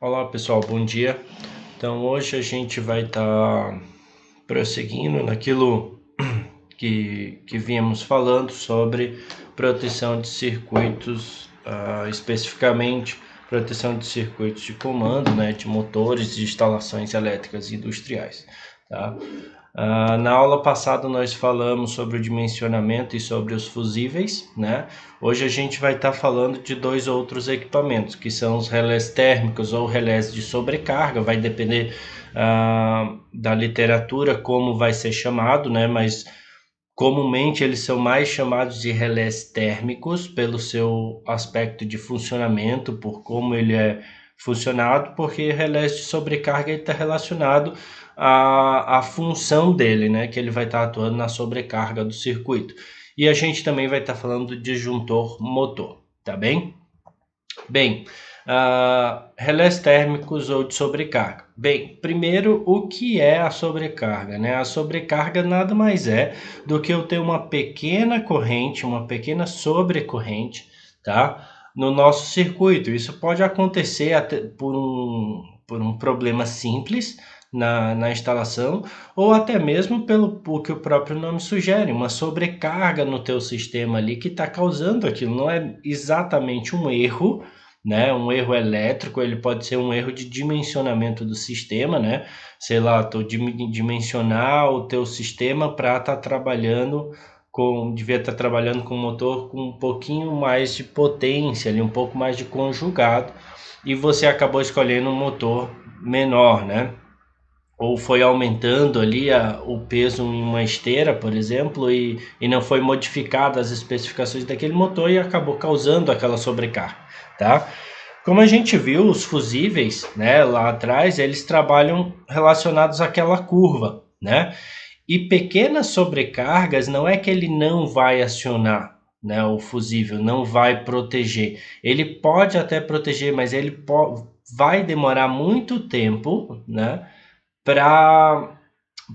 Olá pessoal, bom dia. Então hoje a gente vai estar prosseguindo naquilo que vínhamos falando sobre proteção de circuitos, especificamente proteção de circuitos de comando, né, de motores de instalações elétricas industriais, tá? Na aula passada nós falamos sobre o dimensionamento e sobre os fusíveis, né? Hoje a gente vai estar falando de dois outros equipamentos, que são os relés térmicos ou relés de sobrecarga, vai depender da literatura como vai ser chamado, né? Mas comumente eles são mais chamados de relés térmicos pelo seu aspecto de funcionamento, por como ele é funcionado, porque relés de sobrecarga está relacionado à função dele, né? Que ele vai estar atuando na sobrecarga do circuito. E a gente também vai estar falando do disjuntor motor, tá bem? Bem, relés térmicos ou de sobrecarga. Bem, primeiro, o que é a sobrecarga, né? A sobrecarga nada mais é do que eu ter uma pequena corrente, uma pequena sobrecorrente, tá? No nosso circuito. Isso pode acontecer até por um problema simples na instalação, ou até mesmo pelo o que o próprio nome sugere, uma sobrecarga no teu sistema ali que está causando aquilo. Não é exatamente um erro, né? Um erro elétrico, ele pode ser um erro de dimensionamento do sistema, né? Sei lá, tu dimensionar o teu sistema para estar trabalhando devia estar trabalhando com um motor com um pouquinho mais de potência, ali, um pouco mais de conjugado, e você acabou escolhendo um motor menor, né? Ou foi aumentando ali o peso em uma esteira, por exemplo, e não foi modificada as especificações daquele motor e acabou causando aquela sobrecarga, tá? Como a gente viu, os fusíveis, né, lá atrás, eles trabalham relacionados àquela curva, né? E pequenas sobrecargas não é que ele não vai acionar, né, o fusível, não vai proteger. Ele pode até proteger, mas vai demorar muito tempo, né, para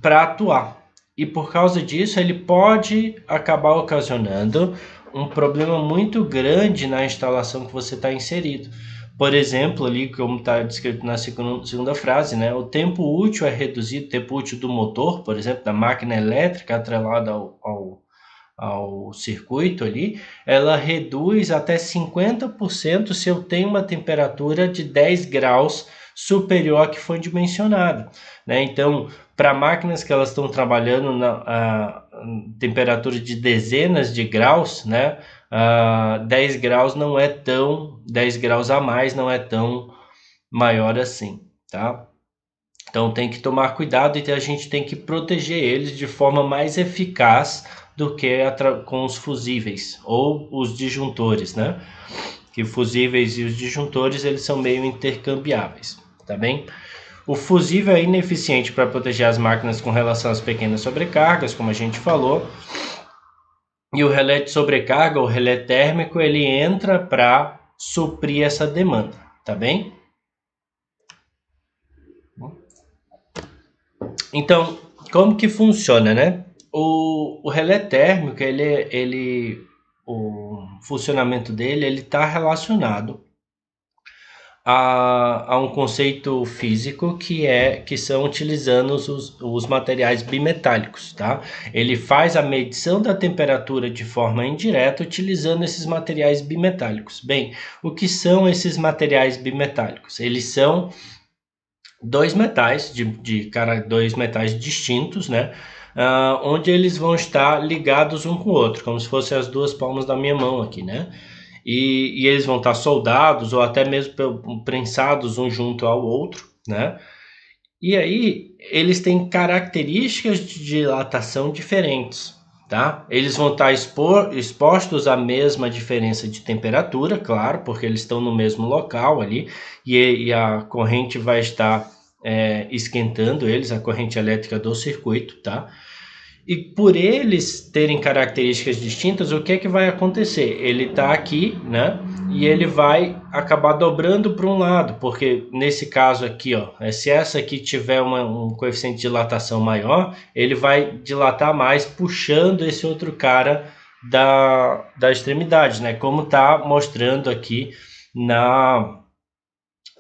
atuar. E por causa disso, ele pode acabar ocasionando um problema muito grande na instalação que você está inserido. Por exemplo, ali, como está descrito na segunda frase, né, o tempo útil é reduzido, o tempo útil do motor, por exemplo, da máquina elétrica atrelada ao circuito ali, ela reduz até 50% se eu tenho uma temperatura de 10 graus superior à que foi dimensionada, né? Então, para máquinas que elas estão trabalhando na temperatura de dezenas de graus, né? 10 graus não é tão, 10 graus a mais não é tão maior assim, tá? Então tem que tomar cuidado e a gente tem que proteger eles de forma mais eficaz do que com os fusíveis ou os disjuntores, né? Que fusíveis e os disjuntores eles são meio intercambiáveis, tá bem? O fusível é ineficiente para proteger as máquinas com relação às pequenas sobrecargas, como a gente falou. E o relé de sobrecarga, o relé térmico, ele entra para suprir essa demanda, tá bem? Então, como que funciona, né? O relé térmico, o funcionamento dele, ele está relacionado a um conceito físico que são utilizando os materiais bimetálicos, tá? Ele faz a medição da temperatura de forma indireta utilizando esses materiais bimetálicos. Bem, o que são esses materiais bimetálicos? Eles são dois metais dois metais distintos, né? Onde eles vão estar ligados um com o outro, como se fossem as duas palmas da minha mão aqui, né? E eles vão estar soldados ou até mesmo prensados um junto ao outro, né? E aí eles têm características de dilatação diferentes, tá? Eles vão estar expostos à mesma diferença de temperatura, claro, porque eles estão no mesmo local ali e a corrente vai estar esquentando eles, a corrente elétrica do circuito, tá? E por eles terem características distintas, o que é que vai acontecer? Ele está aqui, né? E ele vai acabar dobrando para um lado, porque nesse caso aqui, ó, se essa aqui tiver um coeficiente de dilatação maior, ele vai dilatar mais, puxando esse outro cara da extremidade, né? Como está mostrando aqui na,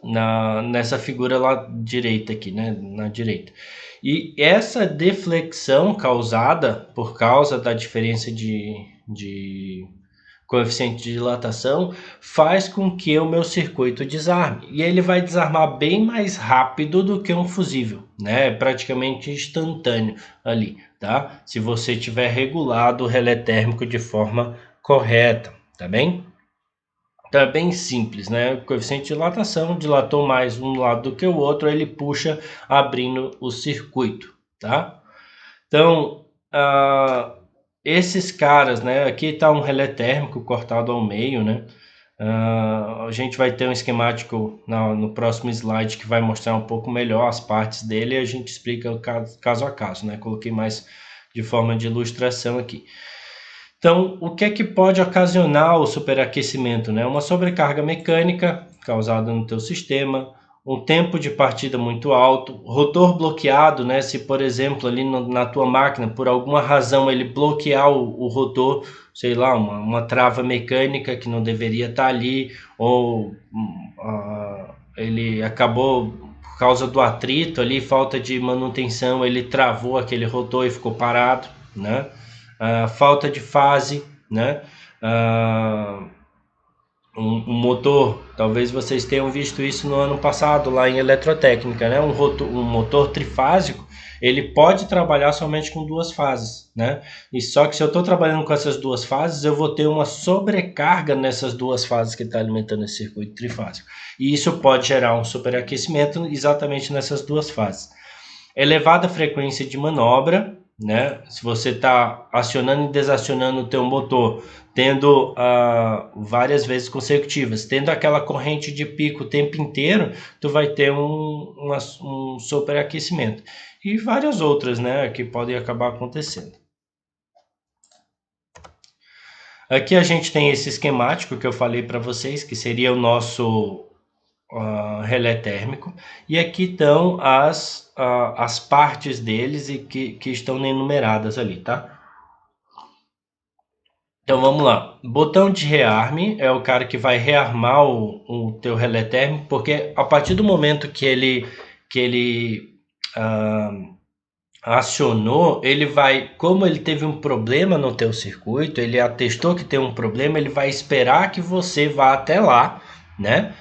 nessa figura lá direita aqui, né, na direita. E essa deflexão causada por causa da diferença de coeficiente de dilatação faz com que o meu circuito desarme. E ele vai desarmar bem mais rápido do que um fusível, né? É praticamente instantâneo ali, tá? Se você tiver regulado o relé térmico de forma correta, tá bem? Então é bem simples, né? O coeficiente de dilatação dilatou mais um lado do que o outro, ele puxa abrindo o circuito, tá? Então, esses caras, né? Aqui está um relé térmico cortado ao meio, né? A gente vai ter um esquemático no próximo slide que vai mostrar um pouco melhor as partes dele e a gente explica caso a caso, né? Coloquei mais de forma de ilustração aqui. Então, o que é que pode ocasionar o superaquecimento, né? Uma sobrecarga mecânica causada no teu sistema, um tempo de partida muito alto, rotor bloqueado, né? Se, por exemplo, ali na tua máquina, por alguma razão, ele bloquear o rotor, sei lá, uma trava mecânica que não deveria estar ali, ou ele acabou, por causa do atrito ali, falta de manutenção, ele travou aquele rotor e ficou parado, né? Falta de fase, né? Um motor, talvez vocês tenham visto isso no ano passado lá em eletrotécnica, né? Um motor trifásico, ele pode trabalhar somente com duas fases, né? E só que se eu estou trabalhando com essas duas fases, eu vou ter uma sobrecarga nessas duas fases que está alimentando esse circuito trifásico. E isso pode gerar um superaquecimento exatamente nessas duas fases. Elevada frequência de manobra, né? Se você está acionando e desacionando o teu motor, tendo várias vezes consecutivas, tendo aquela corrente de pico o tempo inteiro, tu vai ter um superaquecimento. E várias outras, né, que podem acabar acontecendo. Aqui a gente tem esse esquemático que eu falei para vocês, que seria o nosso relé térmico, e aqui estão as partes deles e que estão enumeradas ali, tá? Então vamos lá, botão de rearme é o cara que vai rearmar o teu relé térmico, porque a partir do momento que ele acionou, ele vai, como ele teve um problema no teu circuito, ele atestou que tem um problema, ele vai esperar que você vá até lá, né?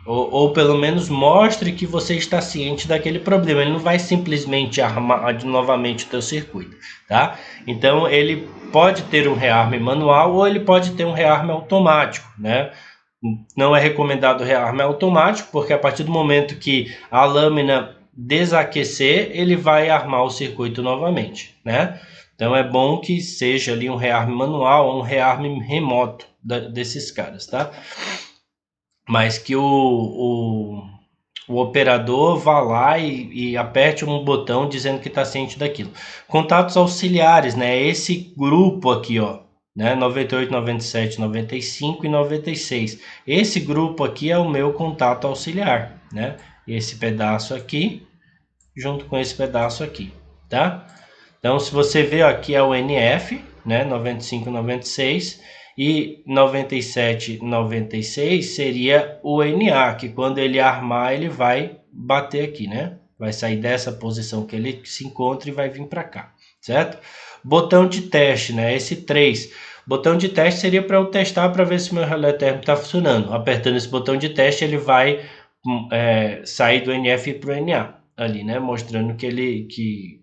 Ou pelo menos mostre que você está ciente daquele problema. Ele não vai simplesmente armar novamente o teu circuito, tá? Então ele pode ter um rearme manual ou ele pode ter um rearme automático, né? Não é recomendado o rearme automático, porque a partir do momento que a lâmina desaquecer, ele vai armar o circuito novamente, né? Então é bom que seja ali um rearme manual ou um rearme remoto desses caras, tá? Mas que o operador vá lá e aperte um botão dizendo que está ciente daquilo. Contatos auxiliares, né? Esse grupo aqui, ó, né? 98, 97, 95 e 96. Esse grupo aqui é o meu contato auxiliar, né? Esse pedaço aqui, junto com esse pedaço aqui, tá? Então, se você ver aqui é o NF, né? 95, 96 e 97, 96 seria o NA, que quando ele armar, ele vai bater aqui, né? Vai sair dessa posição que ele se encontra e vai vir para cá, certo? Botão de teste, né? Esse 3. Botão de teste seria para eu testar para ver se meu relé térmico está funcionando. Apertando esse botão de teste, ele vai sair do NF para o NA ali, né? Mostrando que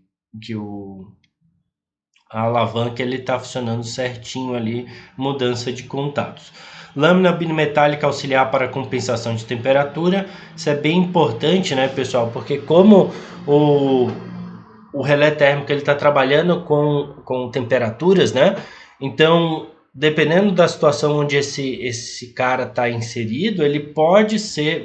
a alavanca ele está funcionando certinho ali, mudança de contatos. Lâmina bimetálica auxiliar para compensação de temperatura, isso é bem importante, né, pessoal? Porque como o relé térmico ele está trabalhando com temperaturas, né? Então, dependendo da situação onde esse cara está inserido, ele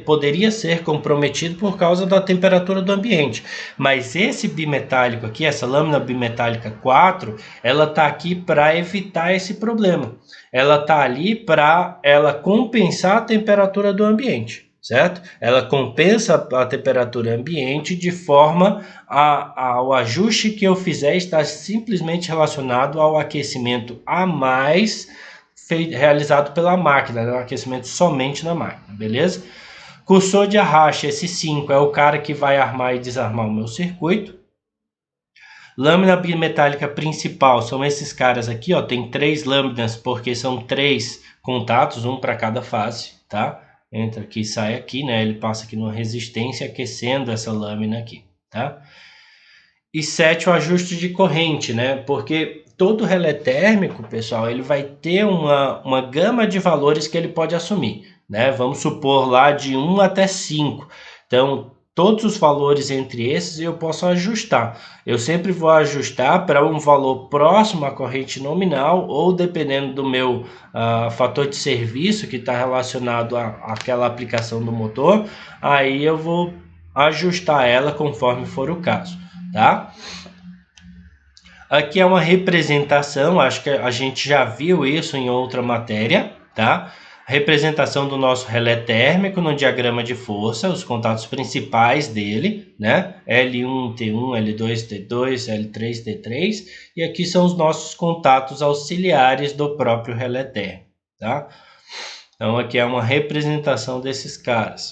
poderia ser comprometido por causa da temperatura do ambiente. Mas esse bimetálico aqui, essa lâmina bimetálica 4, ela está aqui para evitar esse problema. Ela está ali para ela compensar a temperatura do ambiente, certo? Ela compensa a temperatura ambiente de forma ao ajuste que eu fizer estar simplesmente relacionado ao aquecimento a mais realizado pela máquina, né? Um aquecimento somente na máquina, beleza? Cursor de arraste, esse 5 é o cara que vai armar e desarmar o meu circuito. Lâmina bimetálica principal, são esses caras aqui, ó, tem 3 lâminas, porque são 3 contatos, um para cada fase, tá? Entra aqui e sai aqui, né? Ele passa aqui numa resistência, aquecendo essa lâmina aqui, tá? E 7, o ajuste de corrente, né? Porque todo relé térmico, pessoal, ele vai ter uma gama de valores que ele pode assumir, né? Vamos supor lá de 1 até 5. Então, todos os valores entre esses eu posso ajustar. Eu sempre vou ajustar para um valor próximo à corrente nominal ou dependendo do meu fator de serviço que está relacionado àquela aplicação do motor, aí eu vou ajustar ela conforme for o caso, tá? Aqui é uma representação, acho que a gente já viu isso em outra matéria, tá? Representação do nosso relé térmico no diagrama de força, os contatos principais dele, né? L1, T1, L2, T2, L3, T3, e aqui são os nossos contatos auxiliares do próprio relé térmico, tá? Então aqui é uma representação desses caras.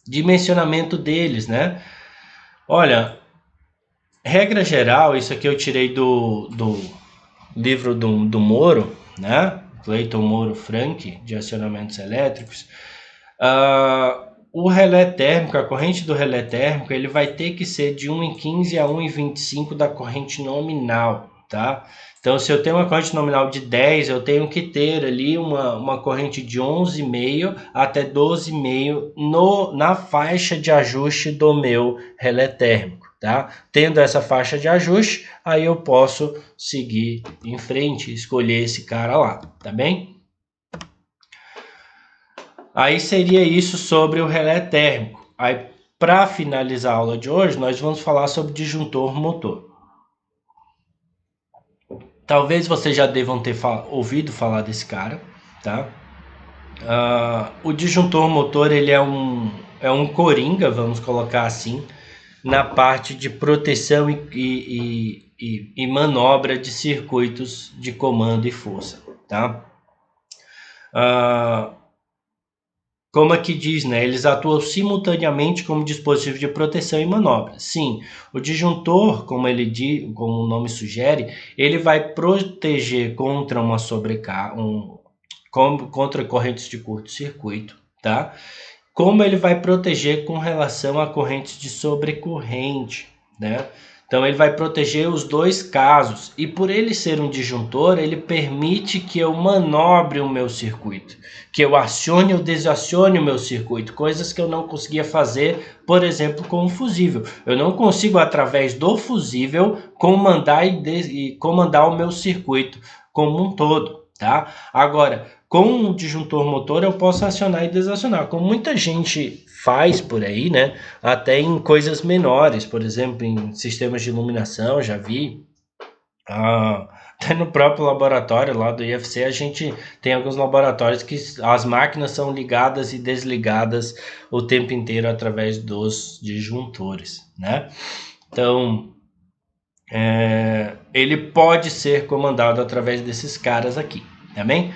Dimensionamento deles, né? Olha, regra geral, isso aqui eu tirei do livro do Moro, né? Clayton Moro Frank, de acionamentos elétricos. O relé térmico, a corrente do relé térmico, ele vai ter que ser de 1,15 a 1,25 da corrente nominal, tá? Então, se eu tenho uma corrente nominal de 10, eu tenho que ter ali uma corrente de 11,5 até 12,5 na faixa de ajuste do meu relé térmico, tá? Tendo essa faixa de ajuste, aí eu posso seguir em frente, escolher esse cara lá, tá bem? Aí seria isso sobre o relé térmico. Aí, para finalizar a aula de hoje, nós vamos falar sobre disjuntor motor. Talvez vocês já devam ter ouvido falar desse cara, tá? O disjuntor motor, ele é um coringa, vamos colocar assim, na parte de proteção e manobra de circuitos de comando e força, tá? Como aqui diz, né? Eles atuam simultaneamente como dispositivo de proteção e manobra. Sim, o disjuntor, como ele diz, como o nome sugere, ele vai proteger contra uma contra correntes de curto-circuito, tá? Como ele vai proteger com relação a correntes de sobrecorrente, né? Então ele vai proteger os dois casos, e por ele ser um disjuntor, ele permite que eu manobre o meu circuito, que eu acione ou desacione o meu circuito, coisas que eu não conseguia fazer, por exemplo, com o fusível. Eu não consigo, através do fusível, comandar e comandar o meu circuito como um todo, tá? Agora, com o disjuntor motor eu posso acionar e desacionar, como muita gente faz por aí, né? Até em coisas menores, por exemplo, em sistemas de iluminação, já vi. Até no próprio laboratório lá do IFC, a gente tem alguns laboratórios que as máquinas são ligadas e desligadas o tempo inteiro através dos disjuntores, né? Então, ele pode ser comandado através desses caras aqui, tá bem?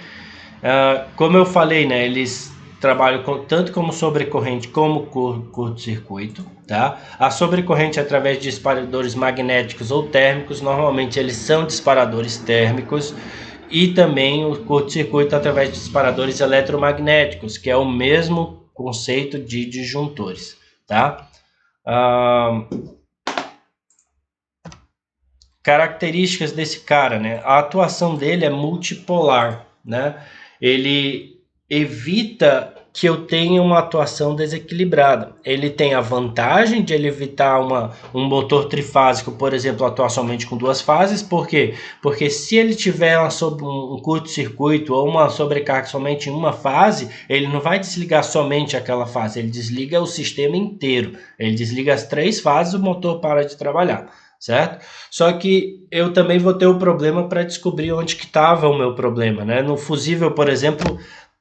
Como eu falei, né, eles trabalham tanto como sobrecorrente como curto-circuito, tá? A sobrecorrente é através de disparadores magnéticos ou térmicos, normalmente eles são disparadores térmicos, e também o curto-circuito através de disparadores eletromagnéticos, que é o mesmo conceito de disjuntores, tá? Características desse cara, né? A atuação dele é multipolar, né? Ele evita que eu tenha uma atuação desequilibrada. Ele tem a vantagem de ele evitar um motor trifásico, por exemplo, atuar somente com 2 fases. Por quê? Porque se ele tiver um curto-circuito ou uma sobrecarga somente em uma fase, ele não vai desligar somente aquela fase, ele desliga o sistema inteiro. Ele desliga as 3 fases, o motor para de trabalhar, certo? Só que eu também vou ter o problema para descobrir onde que estava o meu problema, né? No fusível, por exemplo,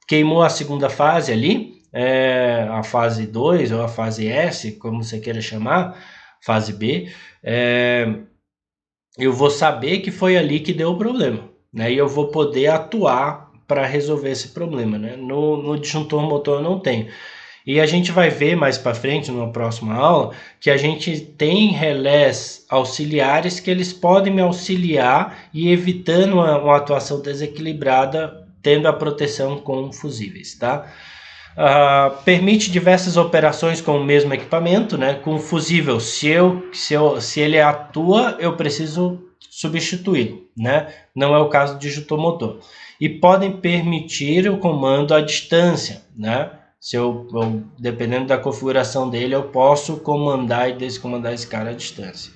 queimou a segunda fase ali, a fase 2 ou a fase S, como você queira chamar, fase B, eu vou saber que foi ali que deu o problema, né? E eu vou poder atuar para resolver esse problema, né? No disjuntor motor eu não tenho. E a gente vai ver mais para frente, numa próxima aula, que a gente tem relés auxiliares que eles podem me auxiliar e evitando uma atuação desequilibrada, tendo a proteção com fusíveis, tá? Permite diversas operações com o mesmo equipamento, né? Com fusível, se ele atua, eu preciso substituí-lo, né? Não é o caso do disjuntor motor. E podem permitir o comando à distância, né? Dependendo da configuração dele, eu posso comandar e descomandar esse cara à distância.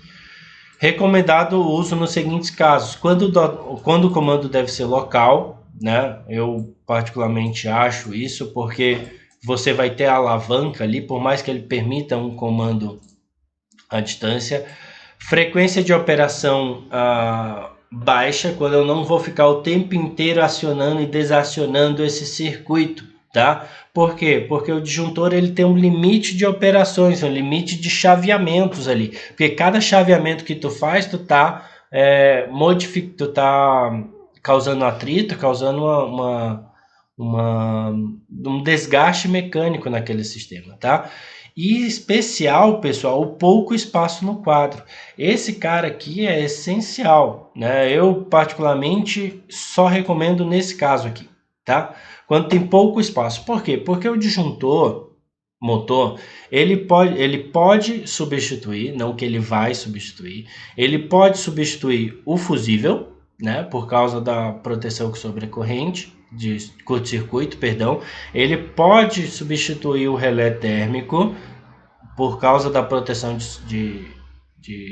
Recomendado o uso nos seguintes casos: quando o comando deve ser local, né? Eu particularmente acho isso, porque você vai ter a alavanca ali, por mais que ele permita um comando à distância. Frequência de operação baixa, quando eu não vou ficar o tempo inteiro acionando e desacionando esse circuito, tá? Por quê? Porque o disjuntor ele tem um limite de operações, um limite de chaveamentos ali. Porque cada chaveamento que tu faz, tu tá causando atrito, causando um desgaste mecânico naquele sistema, tá? E especial, pessoal, o pouco espaço no quadro. Esse cara aqui é essencial, né? Eu particularmente só recomendo nesse caso aqui, tá? Quando tem pouco espaço. Por quê? Porque o disjuntor motor, ele pode substituir, não que ele vai substituir, ele pode substituir o fusível, né? Por causa da proteção sobre a corrente, de curto-circuito, perdão. Ele pode substituir o relé térmico por causa da proteção de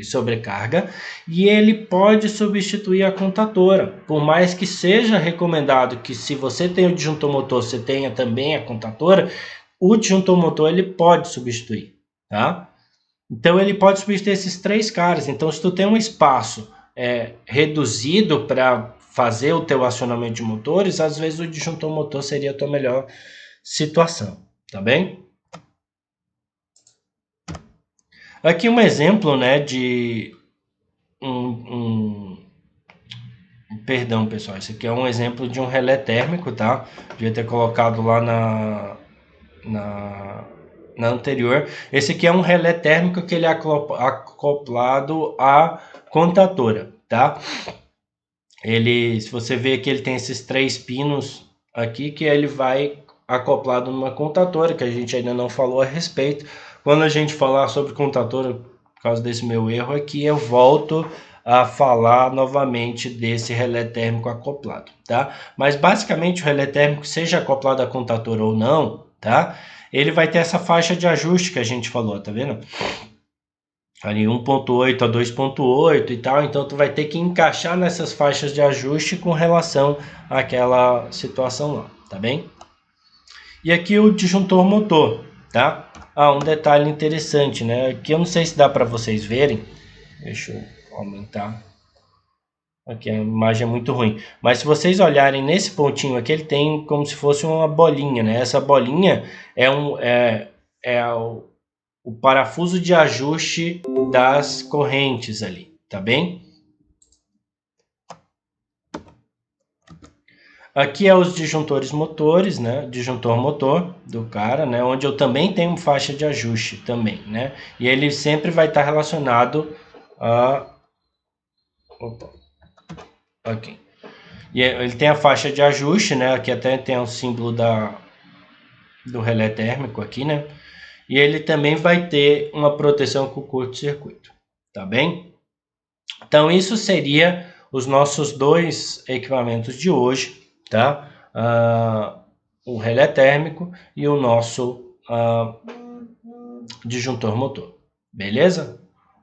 sobrecarga, e ele pode substituir a contatora, por mais que seja recomendado que se você tem o disjuntor motor, você tenha também a contatora, o disjuntor motor ele pode substituir, tá? Então ele pode substituir esses três caras. Então se tu tem um espaço reduzido para fazer o teu acionamento de motores, às vezes o disjuntor motor seria a tua melhor situação, tá bem? Aqui um exemplo, né, de perdão, pessoal, esse aqui é um exemplo de um relé térmico, tá? Devia ter colocado lá na anterior. Esse aqui é um relé térmico que ele é acoplado à contatora, tá? Se você ver que ele tem esses três pinos aqui, que ele vai acoplado numa contatora, que a gente ainda não falou a respeito. Quando a gente falar sobre contatora, por causa desse meu erro aqui, eu volto a falar novamente desse relé térmico acoplado, tá? Mas basicamente o relé térmico, seja acoplado à contatora ou não, tá? Ele vai ter essa faixa de ajuste que a gente falou, tá vendo? Ali 1.8 a 2.8 e tal, então tu vai ter que encaixar nessas faixas de ajuste com relação àquela situação lá, tá bem? E aqui o disjuntor motor, tá? Um detalhe interessante, né? Aqui eu não sei se dá para vocês verem, deixa eu aumentar. Aqui a imagem é muito ruim, mas se vocês olharem nesse pontinho aqui, ele tem como se fosse uma bolinha, né? Essa bolinha é o parafuso de ajuste das correntes ali, tá bem? Aqui é os disjuntores motores, né? Disjuntor motor do cara, né? Onde eu também tenho faixa de ajuste também, né? E ele sempre vai estar relacionado a... Opa. Aqui. E ele tem a faixa de ajuste, né? Aqui até tem o símbolo do relé térmico aqui, né? E ele também vai ter uma proteção com curto-circuito, tá bem? Então isso seria os nossos dois equipamentos de hoje, tá? O relé térmico e o nosso disjuntor motor, beleza?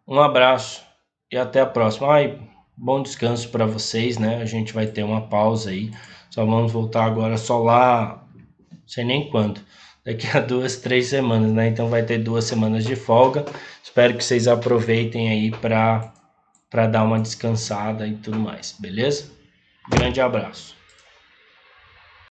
Um abraço e até a próxima. Bom descanso para vocês, né? A gente vai ter uma pausa aí, só vamos voltar agora só lá, não sei nem quando, daqui a 2, 3 semanas, né? Então vai ter 2 semanas de folga. Espero que vocês aproveitem aí para dar uma descansada e tudo mais, beleza? Grande abraço.